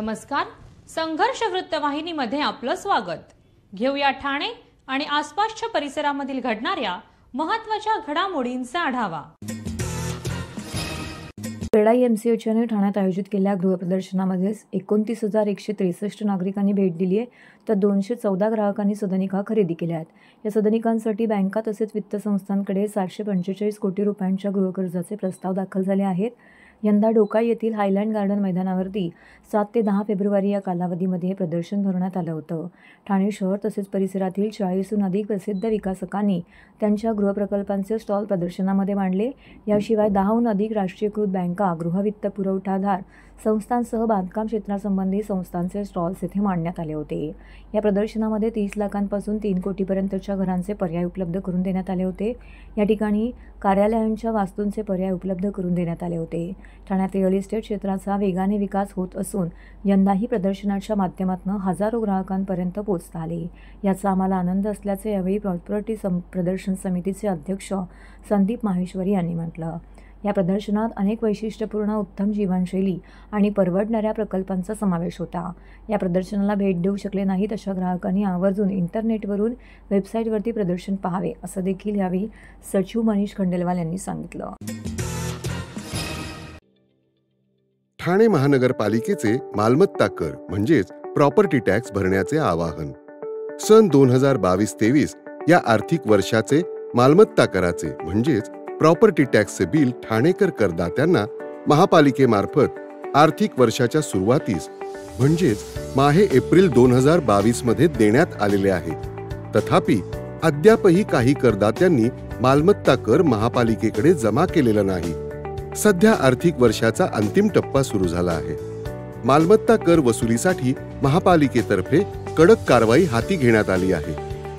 नमस्कार. संघर्ष वृत्तवाहिनीमध्ये आपलं स्वागत. घेऊया ठाणे आणि आसपासच्या परिसरामधील घडणाऱ्या महत्त्वाच्या घडामोडींचा आढावा. क्रीडा एमसीएचने ठाण्यात आयोजित केलेल्या गृहप्रदर्शनामध्ये 29,163 नागरिकांनी भेट दिली आहे, तर 214 ग्राहकांनी सदनिका खरेदी केल्या आहेत. या सदनिकांसाठी बँका तसेच वित्त संस्थांकडे 745 कोटी रुपयांच्या गृहकर्जाचे प्रस्ताव दाखल झाले आहेत. यंदा ढोकाई येथील हायलँड गार्डन मैदानावरती 7 ते 10 फेब्रुवारी या कालावधीमध्ये हे प्रदर्शन भरवण्यात आलं होतं. ठाणे शहर तसेच परिसरातील 40हून अधिक प्रसिद्ध विकासकांनी त्यांच्या गृहप्रकल्पांचे स्टॉल प्रदर्शनामध्ये मांडले. याशिवाय 10हून अधिक राष्ट्रीयकृत बँका, गृहवित्त पुरवठादार संस्थांसह बांधकाम क्षेत्रासंबंधी संस्थांचे स्टॉल्स येथे मांडण्यात आले होते. या प्रदर्शनामध्ये 30 लाखांपासून 3 कोटीपर्यंतच्या घरांचे पर्याय उपलब्ध करून देण्यात आले होते. या ठिकाणी कार्यालयांच्या वास्तूंचे पर्याय उपलब्ध करून देण्यात आले होते. ठाण्यात रिअल इस्टेट क्षेत्राचा वेगाने विकास होत असून यंदाही प्रदर्शनाच्या माध्यमातून हजारो ग्राहकांपर्यंत पोहोचता आले. याचा आम्हाला आनंद असल्याचे यावेळी प्रॉपर्टी प्रदर्शन समितीचे अध्यक्ष संदीप माहेश्वरी यांनी म्हटलं. या प्रदर्शनात अनेक वैशिष्ट्यपूर्ण उत्तम जीवनशैली आणि परवडणाऱ्या प्रकल्पांचा समावेश होता. या प्रदर्शनाला भेट देऊ शकले नाहीत अशा ग्राहकांनी आवर्जून इंटरनेटवरून वेबसाईटवरती प्रदर्शन पाहावे, असं देखील यावेळी सचिव मनीष खंडेलवाल यांनी सांगितलं. ठाणे महानगरपालिकेचे मालमत्ता कर म्हणजेच प्रॉपर्टी टॅक्स भरण्याचे आवाहन. सन 2022-23 या आर्थिक वर्षाचे मालमत्ता कराचे म्हणजेच प्रॉपर्टी टॅक्सचे बिल ठाणेकर करदात्यांना महापालिकेमार्फत आर्थिक वर्षाच्या सुरुवातीस म्हणजेच माहे एप्रिल 2022 मध्ये देण्यात आलेले आहे. तथापि अद्यापही काही करदात्यांनी मालमत्ता कर महापालिकेकडे जमा केलेला नाही. सध्या आर्थिक वर्षाचा अंतिम टप्पा सुरू झाला आहे. मालमत्ता कर वसुलीसाठी महापालिकेतर्फे कडक कारवाई हाती घेण्यात आली आहे.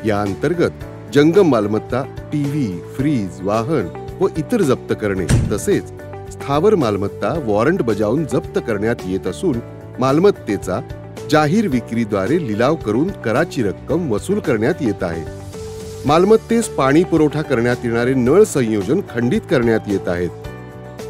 या अंतर्गत जंगम मालमत्ता, टीव्ही, फ्रीज, वाहन व इतर जप्त करणे तसेच स्थावर मालमत्ता वॉरंट बजावून जप्त करण्यात येत असून मालमत्तेचा जाहीर विक्रीद्वारे लिलाव करून कराची रक्कम वसूल करण्यात येत आहे. मालमत्तेस पाणी पुरवठा करण्यात येणारे नळ संयोजन खंडित करण्यात येत आहेत.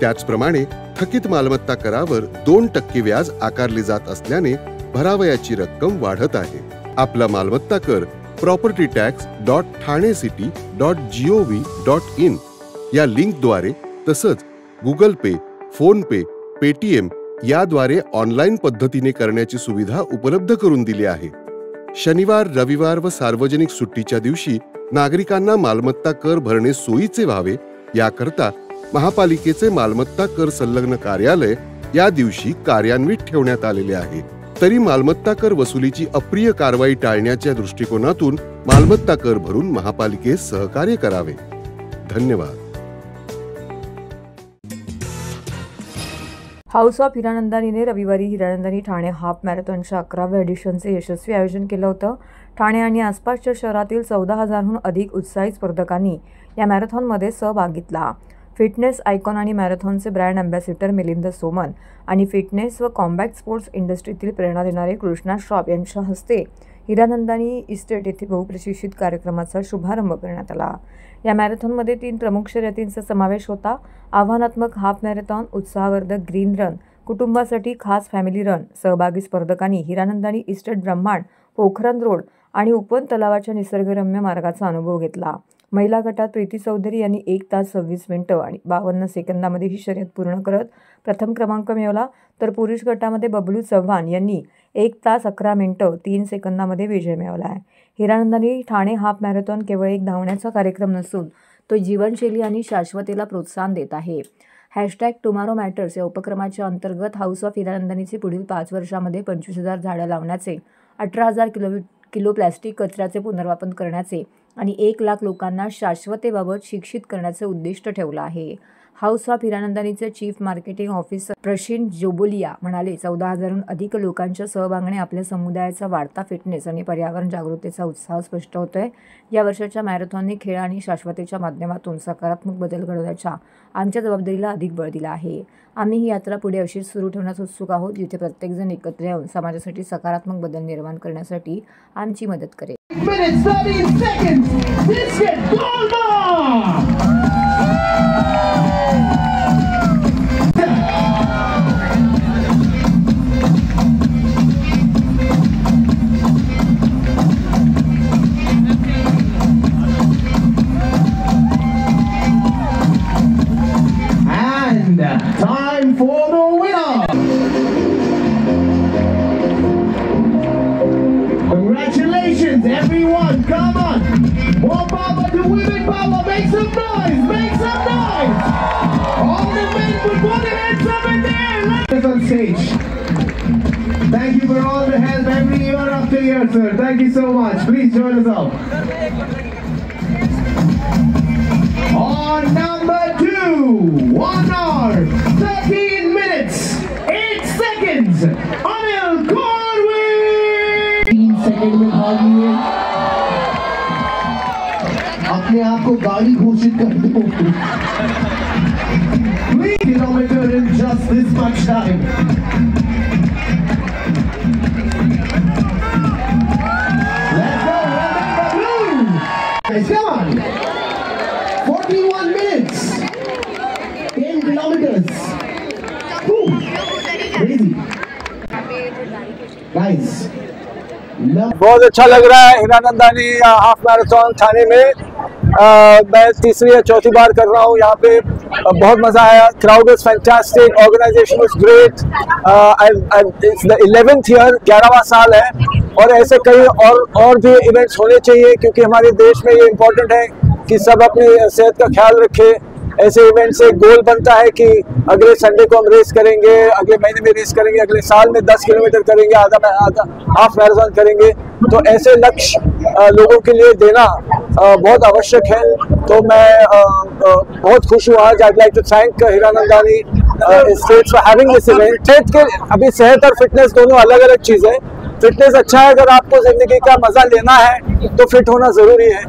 त्याचप्रमाणे थकीत मालमत्ता करावर 2% व्याज आकारले जात असल्याने भरावयाची रक्कम वाढत आहे. आपला मालमत्ता कर propertytax.thanecity.gov.in या लिंकद्वारे तसंच गुगल पे, फोन पे, पेटीएम याद्वारे ऑनलाईन पद्धतीने करण्याची सुविधा उपलब्ध करून दिली आहे. शनिवार, रविवार व सार्वजनिक सुट्टीच्या दिवशी नागरिकांना मालमत्ता कर भरणे सोयीचे व्हावे याकरता महापालिकेचे मालमत्ता कर संलग्न कार्यालय या दिवशी कार्यान्वित ठेवण्यात आलेले आहे. तरी मालमत्ता कर वसुलीची अप्रिय कारवाई टाळण्याच्या दृष्टिकोनातून मालमत्ता कर भरून महापालिकेस सहकार्य करावे. धन्यवाद. हाऊस ऑफ हिरानंदानीने रविवारी हिरानंदानी ठाणे हाफ मॅरेथॉनच्या 11व्या एडिशनचे यशस्वी आयोजन केलं होतं. ठाणे आणि आसपासच्या शहरातील 14,000हून अधिक उत्साही स्पर्धकांनी या मॅरेथॉनमध्ये सहभाग घेतला. फिटनेस आयकॉन आणि मॅरेथॉनचे ब्रँड अँबॅसिडर मिलिंद सोमन आणि फिटनेस व कॉम्बॅट स्पोर्ट्स इंडस्ट्रीतील प्रेरणा देणारे कृष्णा श्रॉफ यांच्या हस्ते हिरानंदानी इस्टेट येथे बहुप्रशिक्षित कार्यक्रमाचा शुभारंभ करण्यात आला. या मॅरेथॉनमध्ये 3 प्रमुख शर्यतींचा समावेश होता. आव्हानात्मक हाफ मॅरेथॉन, उत्साहवर्धक ग्रीन रन, कुटुंबासाठी खास फॅमिली रन. सहभागी स्पर्धकांनी हिरानंदानी इस्टेट ब्रह्मांड, पोखरण रोड आणि उपवन तलावाच्या निसर्गरम्य मार्गाचा अनुभव घेतला. महिला गटात प्रीती चौधरी यांनी 1 तास 26 मिनिटं आणि 52 सेकंदामध्ये ही शर्यत पूर्ण करत प्रथम क्रमांक मिळवला, तर पुरुष गटामध्ये बबलू चव्हाण यांनी 1 तास 11 मिनिटं 3 सेकंदामध्ये विजय मिळवला आहे. हिरानंदानी ठाणे हाफ मॅरेथॉन केवळ एक धावण्याचा कार्यक्रम नसून तो जीवनशैली आणि शाश्वतेला प्रोत्साहन देत आहे. #टुमारो मॅटर्स या उपक्रमाच्या अंतर्गत हाऊस ऑफ हिरानंदानीचे पुढील 5 वर्षामध्ये 25,000 झाडं लावण्याचे, 18,000 किलो प्लॅस्टिक कचऱ्याचे पुनर्वापर करण्याचे आणि 1 लाख लोकांना शाश्वतेबाबत शिक्षित करण्याचे उद्दिष्ट ठेवलं आहे. हाऊस ऑफ हिरानंदानीचे chief marketing officer Prashin Jobalia म्हणाले, 14,000हून अधिक लोकांच्या सहभागाने आपल्या समुदायाचा वाढता फिटनेस आणि पर्यावरण जागृतीचा उत्साह स्पष्ट होतोय. या वर्षाच्या मॅरेथॉनने खेळ आणि शाश्वतेच्या माध्यमातून सकारात्मक बदल घडवण्याच्या आमच्या जबाबदारीला अधिक बळ दिलं आहे. आम्ही ही यात्रा पुढे अशीच सुरू ठेवण्यास उत्सुक आहोत, जिथे प्रत्येकजण एकत्र येऊन समाजासाठी सकारात्मक बदल निर्माण करण्यासाठी आमची मदत करेल. so much. Please join us up. On number 2, 1 hour, 13 minutes, 8 seconds, Anil Corwin. 3 second में भाग लिए, अपने आप को गाड़ी घोषित कर दो. 3 kilometers in just this much time. Let's go, November Blue. Guys, come on. 41 minutes. 10 kilometers. Whew. Crazy. Guys. बहुत अच्छा लग रहा है हीरानंदानी हाफ मैराथन थाने में। मैं तीसरी या चौथी बार कर रहा हूँ यहाँ पे। बहुत मजा आया। Crowd is fantastic, organisation is great. It's the 11th year, 11वां साल है और ऐसे कई और भी इवेंट्स होने चाहिए क्योंकि हमारे देश में ये इम्पोर्टेंट है कि सब अपनी सेहत का ख्याल रखें। ऐसे इवेंट से गोल बनता है कि अगले संडे को हम रेस करेंगे, अगले महीने में रेस करेंगे, अगले साल में 10 किलोमीटर करेंगे, आधा हाफ मैराथन करेंगे। तो ऐसे लक्ष्य लोगों के लिए देना बहुत आवश्यक है। तो मैं बहुत खुश हूँ आज। I like to thank Hiranandani estates for having this event. सेहत के अभी सेहत और फिटनेस दोनों अलग अलग चीज़ है। फिटनेस अच्छा है, अगर आपको जिंदगी का मजा लेना है तो फिट होना जरूरी है।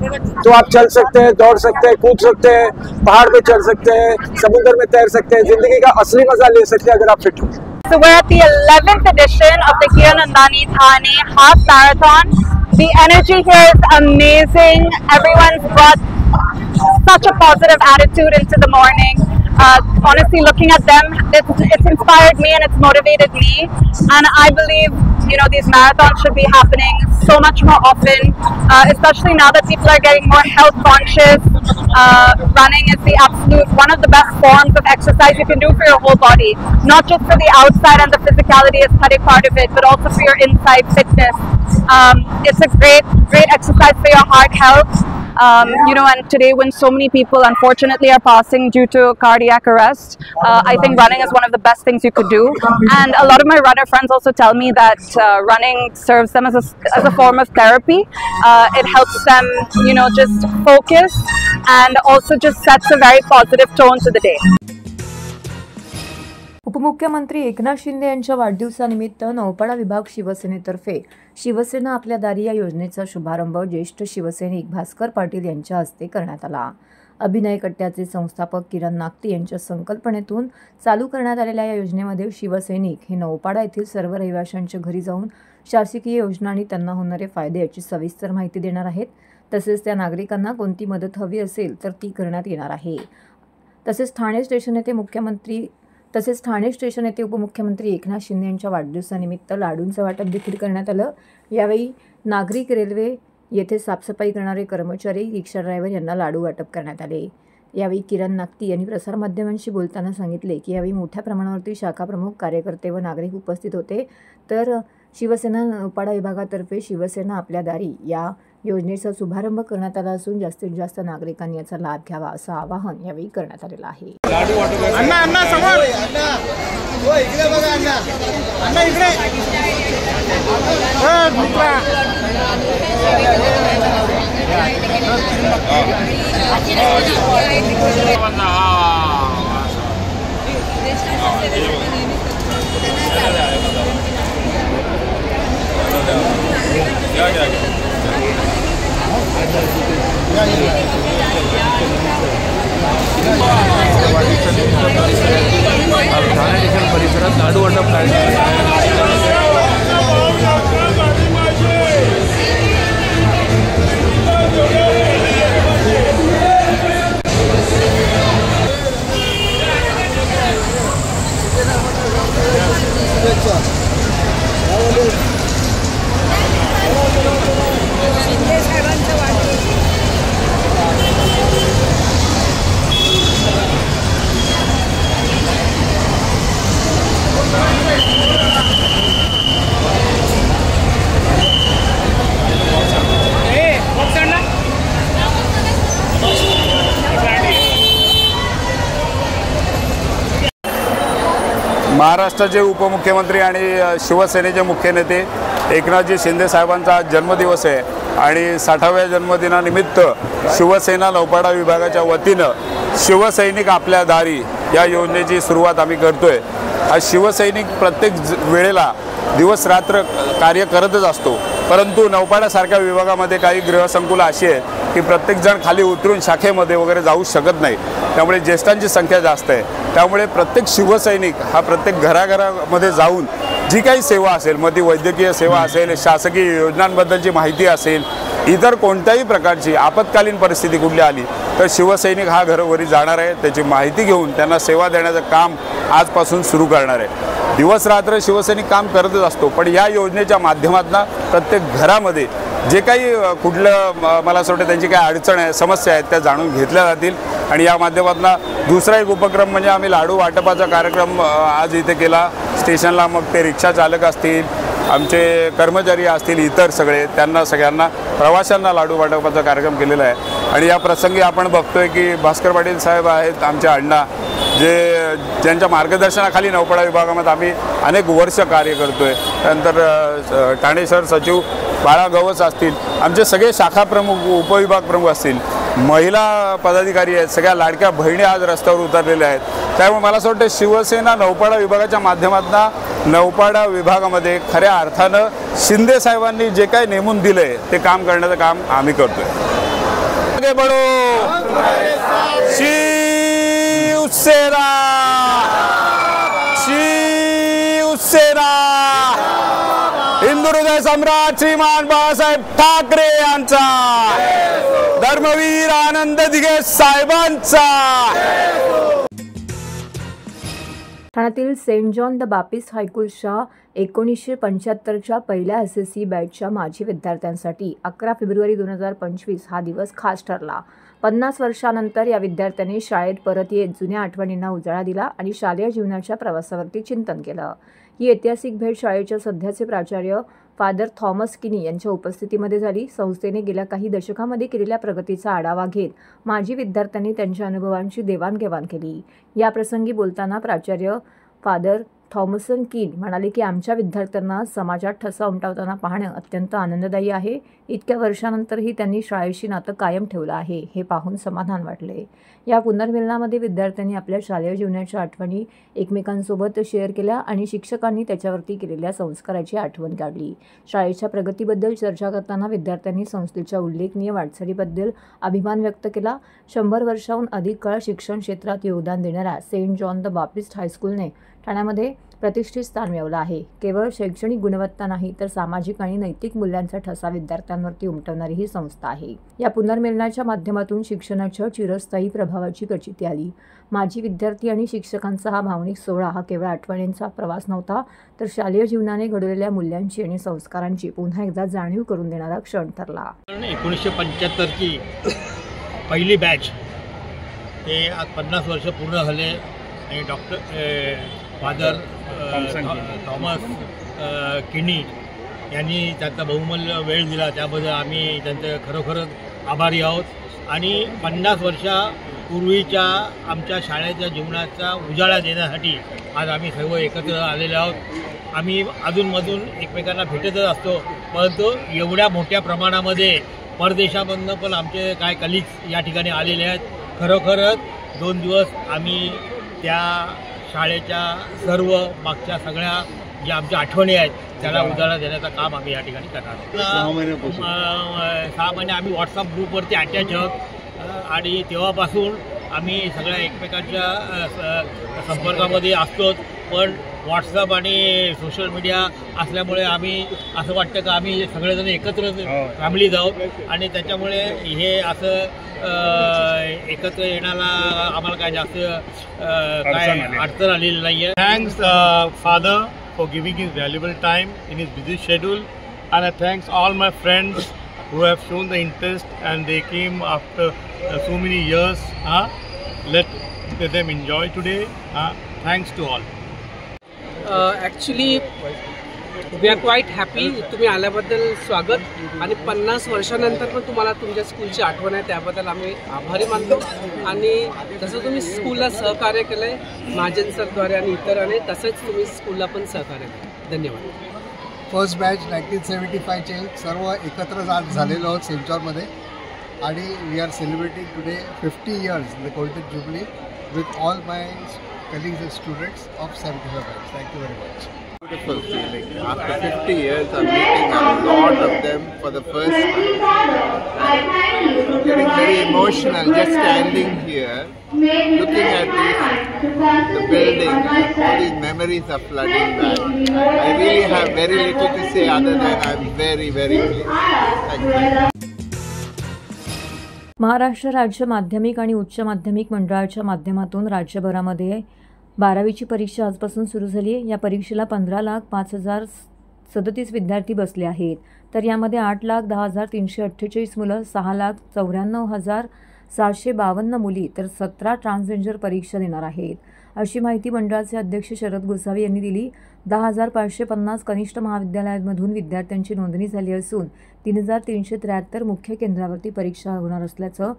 तो आप चल सकते हैं, दौड़ सकते हैं, कूद सकते हैं, पहाड़ पे चढ़ सकते हैं, समुद्र में तैर सकते हैं, जिंदगी का असली मजा ले सकते हैं अगर आप फिट हो। So we're at the 11th edition of the Hiranandani Thane Half Marathon. The energy here is amazing. Everyone's brought such a positive attitude into the morning. Honestly, looking at them, it's inspired me and it's motivated me. And I believe, these marathons should be happening so much more often, especially now that people are getting more health conscious. Running is one of the best forms of exercise you can do for your whole body, not just for the outside and the physicality aesthetic part of it, but also for your inside fitness. It's a great exercise for your heart health. And today when so many people unfortunately are passing due to cardiac arrest, I think running is one of the best things you could do. And a lot of my runner friends also tell me that running serves them as a form of therapy. It helps them, just focus and also just sets a very positive tone to the day. उपमुख्यमंत्री एकनाथ शिंदे यांच्या वाढदिवसानिमित्त नौपाडा विभाग शिवसेनेतर्फे शिवसेना आपल्या दारी या योजनेचा शुभारंभ ज्येष्ठ शिवसैनिक भास्कर पाटील यांच्या हस्ते करण्यात आला। अभिनय कट्ट्याचे संस्थापक किरण नागती यांच्या संकल्पनेतून चालू करण्यात आलेल्या या योजनेमध्ये शिवसैनिक हे नौपाडा येथील सर्व रहिवाशांच्या घरी जाऊन शासकीय योजना आणि त्यांना होणारे फायदे याची सविस्तर माहिती देणार आहेत। तसेच त्या नागरिकांना कोणती मदत हवी असेल तर ती करण्यात येणार आहे। तसेच ठाणे स्टेशन येथे उपमुख्यमंत्री एकनाथ शिंदे यांच्या वाढदिवसानिमित्त लाडूंचं वाटप देखील करण्यात आलं। यावेळी नागरिक, रेल्वे येथे साफसफाई करणारे कर्मचारी, रिक्षा ड्रायव्हर यांना लाडू वाटप करण्यात आले। यावेळी किरण नागती यांनी प्रसारमाध्यमांशी बोलताना सांगितले की यावेळी मोठ्या प्रमाणावरती शाखा प्रमुख, कार्यकर्ते व नागरिक उपस्थित होते। तर शिवसेना नौपाडा विभागातर्फे शिवसेना आपल्या दारी या योजनेचा शुभारंभ करण्यात आला असून जास्तीत जास्त नागरिकांनी याचा लाभ घ्यावा असं आवाहन यावेळी करण्यात आलेलं आहे। परिसरात लाडू वाटप महाराष्ट्राचे उपमुख्यमंत्री आणि शिवसेनेचे मुख्य नेते एकनाथजी शिंदे साहेबांचा आज जन्मदिवस आहे आणि 60व्या जन्मदिनानिमित्त शिवसेना नौपाडा विभागाच्या वतीनं शिवसैनिक आपल्या दारी या योजनेची सुरुवात आम्ही करतोय। आज शिवसैनिक प्रत्येक वेळेला दिवस रात्र कार्य करतच असतो, परंतु नौपाड्यासारख्या विभागामध्ये काही गृहसंकुलं अशी आहेत की प्रत्येकजण खाली उतरून शाखेमध्ये वगैरे जाऊ शकत नाही, त्यामुळे ज्येष्ठांची संख्या जास्त आहे। त्यामुळे प्रत्येक शिवसैनिक हा प्रत्येक घराघरामध्ये जाऊन जी काही सेवा असेल, मग ती वैद्यकीय सेवा असेल, शासकीय योजनांबद्दलची माहिती असेल, इतर कोणत्याही प्रकारची आपत्कालीन परिस्थिती कुठली आली तर शिवसैनिक हा घरोघरी जाणार आहे, त्याची माहिती घेऊन त्यांना सेवा देण्याचं काम आजपासून सुरू करणार आहे। दिवस रात्र शिवसैनिक काम करतच असतो, पण या योजनेच्या माध्यमातून प्रत्येक घरामध्ये जे काही कुठलं मला असं वाटतं त्यांची काही अडचण आहे, समस्या आहेत, त्या जाणून घेतल्या जातील। आणि या माध्यमातून दुसरा एक उपक्रम म्हणजे आम्ही लाडू वाटपाचा कार्यक्रम आज इथे केला स्टेशनला। मग ते रिक्षा चालक असतील, आमचे कर्मचारी असतील, इतर सगळे त्यांना सगळ्यांना प्रवाशांना लाडू वाटपाचा कार्यक्रम केलेला आहे। आणि या प्रसंगी आपण बघतोय की भास्कर पाटील साहेब आहेत आमचे अण्णा, ज्यांच्या मार्गदर्शनाखाली नौपाडा विभागामध्ये आम्ही अनेक वर्ष कार्य करतोय। त्यानंतर ठाणे शहर सचिव बाळा गवस असतील, आमचे सगळे शाखा प्रमुख, उपविभाग प्रमुख असतील, महिला पदाधिकारी आहेत, सगळ्या लाडक्या बहिणी आज रस्त्यावर उतरलेल्या आहेत। त्यामुळे मला असं वाटतं शिवसेना नौपाडा विभागाच्या माध्यमातून नौपाडा विभागामध्ये खऱ्या अर्थानं शिंदे साहेबांनी जे काही नेमून दिलंय ते काम करण्याचं काम आम्ही करतोय। आगे बढो शिवसेना, शिवसेना, हिंदू हृदय सम्राट श्रीमान बाळासाहेब ठाकरे यांचा, धर्मवीर आनंद दिघे साहेबांचा। ठाण्यातील सेंट जॉन द बाप्टिस्ट हायस्कूलच्या 1975च्या पहिल्या SSC बॅचच्या माजी विद्यार्थ्यांसाठी 11 फेब्रुवारी 2025 हा दिवस खास ठरला। 50 वर्षांनंतर या विद्यार्थ्यांनी शाळेत परत येत जुन्या आठवणींना उजाळा दिला आणि शालेय जीवनाच्या प्रवासावरती चिंतन केलं। ही ऐतिहासिक भेट शाळेच्या सध्याचे प्राचार्य फादर थॉमस किनी यांच्या उपस्थितीमध्ये झाली। संस्थेने गेल्या काही दशकांमध्ये केलेल्या प्रगतीचा आढावा घेत माजी विद्यार्थ्यांनी त्यांच्या अनुभवांची देवाणघेवाण केली। या प्रसंगी बोलताना प्राचार्य फादर थॉमसन कीन म्हणाले की आमच्या विद्यार्थ्यांना समाजात ठसा उमटवताना पाहणं अत्यंत आनंददायी आहे। इतक्या वर्षानंतरही त्यांनी शाळेशी नातं कायम ठेवलं आहे, हे पाहून समाधान वाटले। या पुनर्मिलनामध्ये विद्यार्थ्यांनी आपल्या शालेय जीवनाच्या आठवणी एकमेकांसोबत शेअर केल्या आणि शिक्षकांनी त्याच्यावरती केलेल्या संस्काराची आठवण काढली। शाळेच्या प्रगतीबद्दल चर्चा करताना विद्यार्थ्यांनी संस्थेच्या उल्लेखनीय वाटचालीबद्दल अभिमान व्यक्त केला। 100 वर्षांहून अधिक काळ शिक्षण क्षेत्रात योगदान देणाऱ्या सेंट जॉन द बाप्टिस्ट हायस्कूलने ठाण्यामध्ये प्रतिष्ठित स्थान मिळवलं आहे। केवळ शैक्षणिक गुणवत्ता नाही तर सामाजिक आणि नैतिक मूल्यांचा ठसा विद्यार्थ्यांवरती उमटवणारी ही संस्था आहे। या पुनर्मिलनाच्या माध्यमातून शिक्षणाच्या चिरस्थायी प्रभावाची प्रचिती आली। माजी विद्यार्थी आणि शिक्षकांचा हा भावनिक सोहळा हा केवळ आठवणींचा प्रवास नव्हता, तर शालेय जीवनाने घडवलेल्या मूल्यांची आणि संस्कारांची पुन्हा एकदा जाणीव करून देणारा क्षण ठरला। 1975ची पहिली बॅच ते आज 50 वर्ष पूर्ण झाले आणि फादर थॉमस किनी यांनी त्यांचा बहुमूल्य वेळ दिला, त्याबद्दल आम्ही त्यांचे खरोखरच आभारी आहोत। आणि 50 वर्षापूर्वीच्या आमच्या शाळेच्या जीवनाचा उजाळा देण्यासाठी आज आम्ही सर्व एकत्र आलेले आहोत। आम्ही अधूनमधून एकमेकांना भेटतच असतो, परंतु एवढ्या मोठ्या प्रमाणामध्ये परदेशामधून पण आमचे काय कलिग्स या ठिकाणी आलेले आहेत। खरोखरच 2 दिवस आम्ही त्या शाळेच्या सर्व मागच्या सगळ्या ज्या आमच्या आठवणी आहेत त्याला उजाळा देण्याचं काम आम्ही या ठिकाणी करणार आहोत। 6 महिने आम्ही व्हॉट्सअप ग्रुपवरती अटॅच आहोत आणि तेव्हापासून आम्ही सगळ्या एकमेकांच्या संपर्कामध्ये असतोच, पण व्हॉट्सअप आणि सोशल मीडिया असल्यामुळे आम्ही असं वाटतं की आम्ही सगळेजण एकत्र फॅमिलीज आहोत आणि त्याच्यामुळे हे असं एकत्र येण्याला आम्हाला काय जास्त काय अडचण आलेली नाही आहे। Thanks father for giving his valuable time in his busy schedule and I thanks all my friends who have shown the interest and they came after so many years. Let them enjoy today. Thanks to all. Actually we are quite happy. तुम्ही आल्याबद्दल स्वागत आणि 50 वर्षानंतर पण तुम्हाला तुमच्या स्कूलची आठवण आहे त्याबद्दल आम्ही आभारी मानतो। आणि जसं तुम्ही स्कूलला सहकार्य केलंय महाजन सरद्वारे आणि इतरांनी, तसंच तुम्ही स्कूलला पण सहकार्य केलं। धन्यवाद। फर्स्ट बॅच 1975चे सर्व एकत्र झालेलो आहोत सेंचॉरमध्ये आणि we are celebrating today 50 years the golden jubilee with all my colleagues and students of 75 Bank. Thank you very much. Beautiful feeling. After 50 years, I'm meeting a lot of them for the first time. I'm getting very emotional just standing here, looking at the building. All these memories are flooding back. I really have very little to say other than I'm very, very pleased. Thank you. Maharashtra राज्य माध्यमिक आणि उच्च माध्यमिक मंडळाच्या माध्यमातून राज्यभरामध्ये 12वीची परीक्षा आजपासून सुरू झाली आहे. या परीक्षेला 15,05,037 विद्यार्थी बसले आहेत. तर यामध्ये 8,10,348 मुलं, 6,94,752 मुली तर 17 ट्रान्सजेंडर परीक्षा देणार आहेत, अशी माहिती मंडळाचे अध्यक्ष शरद गोसावी यांनी दिली. 10,550 कनिष्ठ महाविद्यालयांमधून विद्यार्थ्यांची नोंदणी झाली असून 3,373 मुख्य केंद्रावरती परीक्षा होणार असल्याचं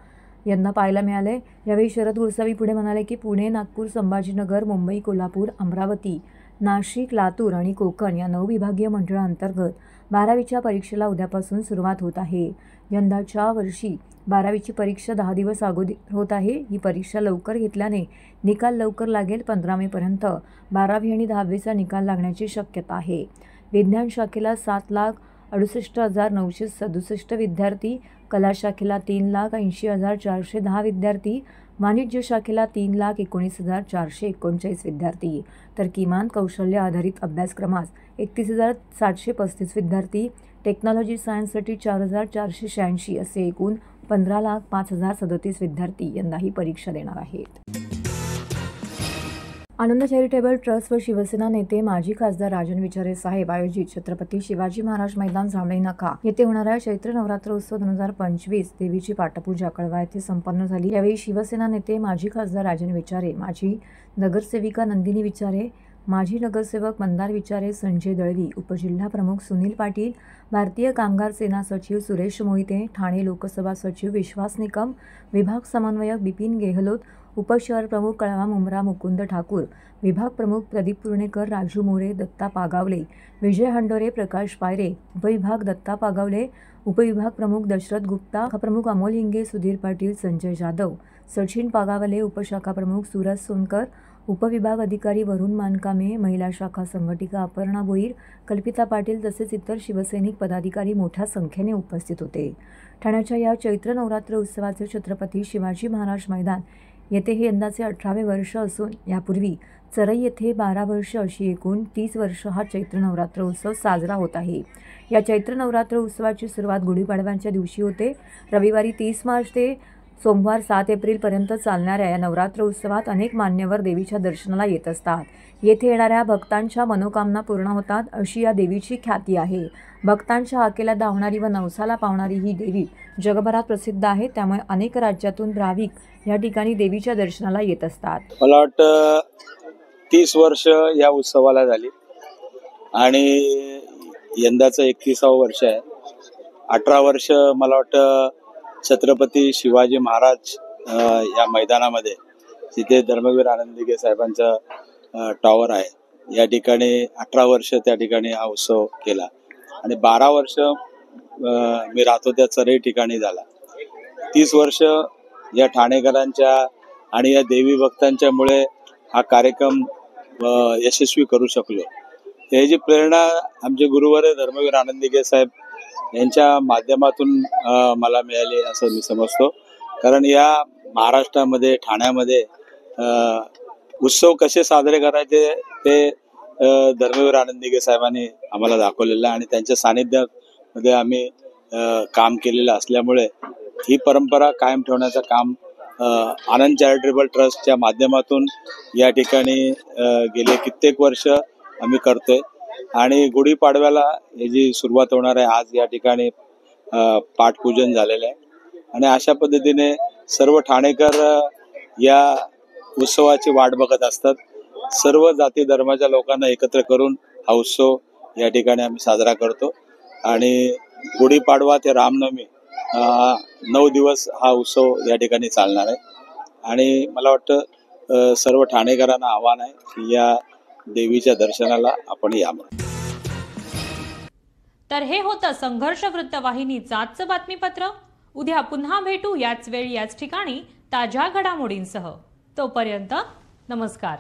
यंदा पाहायला मिळाले. यावेळी शरद गोसावी पुढे म्हणाले की पुणे, नागपूर, संभाजीनगर, मुंबई, कोल्हापूर, अमरावती, नाशिक, लातूर आणि कोकण या 9 विभागीय मंडळांतर्गत 12वीच्या परीक्षेला उद्यापासून सुरुवात होत आहे. यंदाच्या वर्षी 12वीची परीक्षा 10 दिवस अगोदर होत आहे. ही परीक्षा लवकर घेतल्याने निकाल लवकर लागेल. 15 मेपर्यंत 12वी आणि 10वीचा निकाल लागण्याची शक्यता आहे. विज्ञान शाखेला 7,68,967 विद्यार्थी, कला शाखेला 3,80,410 विद्यार्थी, वाणिज्य शाखेला 3,19,439 विद्यार्थी तर किमान कौशल्य आधारित अभ्यासक्रमास 31,735 विद्यार्थी, टेक्नॉलॉजी सायन्ससाठी 4,486 असे एकूण 15,05,037 विद्यार्थी यंदा ही परीक्षा देणार आहेत. आनंद चॅरिटेबल ट्रस्ट व शिवसेना नेते माजी खासदार राजन विचारे साहेब आयोजित छत्रपती शिवाजी महाराज मैदान जांभळी नाका येथे होणाऱ्या चैत्र नवरात्र उत्सव 2025 देवीची पाटपूजा कळवा येथे संपन्न झाली. यावेळी शिवसेना नेते माजी खासदार राजन विचारे, माजी नगरसेविका नंदिनी विचारे, माजी नगरसेवक मंदार विचारे, संजय दळवी, उपजिल्हा प्रमुख सुनील पाटील, भारतीय कामगार सेना सचिव सुरेश मोहिते, ठाणे लोकसभा सचिव विश्वास निकम, विभाग समन्वयक बिपिन गेहलोत, उपशहर प्रमुख कळवा मुंब्रा मुकुंद ठाकूर, विभाग प्रमुख प्रदीप पुर्णेकर, राजू मोरे, दत्ता पागावले, विजय हंडोरे, प्रकाश पायरे, उपविभाग दत्ता पागावले, उपविभाग प्रमुख दशरथ गुप्ता, प्रमुख अमोल हिंगे, सुधीर पाटील, संजय जाधव, सचिन पागावले, उपशाखा प्रमुख सूरज सोनकर, उपविभाग अधिकारी वरुण मानकामे, महिला शाखा संघटिका अपर्णा भोईर, कल्पिता पाटील तसेच इतर शिवसैनिक पदाधिकारी मोठ्या संख्येने उपस्थित होते. ठाण्याच्या या चैत्र नवरात्र उत्सवाचे छत्रपती शिवाजी महाराज मैदान येथे हे यंदाचे 18वे वर्ष असून यापूर्वी चरई येथे 12 वर्ष अशी एकूण 30 वर्ष हा चैत्र नवरात्र उत्सव साजरा होत आहे. या चैत्र नवरात्र उत्सवाची सुरुवात गुढीपाडव्याच्या दिवशी होते. रविवारी 30 मार्च ते सोमवार 7 एप्रिलपर्यंत चालणाऱ्या या नवरात्र उत्सवात अनेक मान्यवर देवीच्या दर्शनाला येत असतात. येथे येणाऱ्या भक्तांच्या मनोकामना पूर्ण होतात अशी या देवीची ख्याती आहे. भक्तांच्या हाकेला धावणारी व नवसाला पावणारी ही देवी जगभरात प्रसिद्ध आहे. त्यामुळे अनेक राज्यातून भाविक या ठिकाणी देवीच्या दर्शनाला येत असतात. मला वाटतं 30 वर्ष या उत्सवाला झाली आणि यंदाचं 31वं वर्ष आहे. 18 वर्ष मला वाटतं छत्रपती शिवाजी महाराज या मैदानामध्ये जिथे धर्मवीर आनंदीगे साहेबांचा टॉवर आहे या ठिकाणी 18 वर्ष त्या ठिकाणी हा उत्सव केला आणि 12 वर्ष मी राहतो त्या चरई ठिकाणी झाला. 30 वर्ष या ठाणेकरांच्या आणि या देवी भक्तांच्यामुळे हा कार्यक्रम यशस्वी करू शकलो. याची प्रेरणा आमचे गुरुवर्य धर्मवीर आनंदीगे साहेब यांच्या माध्यमातून मला मिळाली असं मी समजतो. कारण या महाराष्ट्रामध्ये ठाण्यामध्ये उत्सव कसे साजरे करायचे ते धर्मवीर आनंदीगे साहेबांनी आम्हाला दाखवलेलं आहे आणि त्यांच्या सानिध्यामध्ये आम्ही काम केलेलं असल्यामुळे ही परंपरा कायम ठेवण्याचं काम आनंद चॅरिटेबल ट्रस्टच्या माध्यमातून या ठिकाणी गेले कित्येक वर्ष आम्ही करतोय. आणि गुढीपाडव्याला याची सुरुवात होणार आहे. आज या ठिकाणी पाठपूजन झालेलं आहे आणि अशा पद्धतीने सर्व ठाणेकर या उत्सवाची वाट बघत असतात. सर्व जाती धर्माच्या लोकांना एकत्र करून हा उत्सव या ठिकाणी आम्ही साजरा करतो आणि गुढीपाडवा ते रामनवमी 9 दिवस हा उत्सव या ठिकाणी चालणार आहे. आणि मला वाटतं सर्व ठाणेकरांना आव्हान आहे की या देवीच्या दर्शनाला आपण यावं. तर हे होतं संघर्ष वृत्तवाहिनीचं आजचं बातमीपत्र. उद्या पुन्हा भेटू याच वेळी याच ठिकाणी ताज्या घडामोडींसह. तोपर्यंत नमस्कार.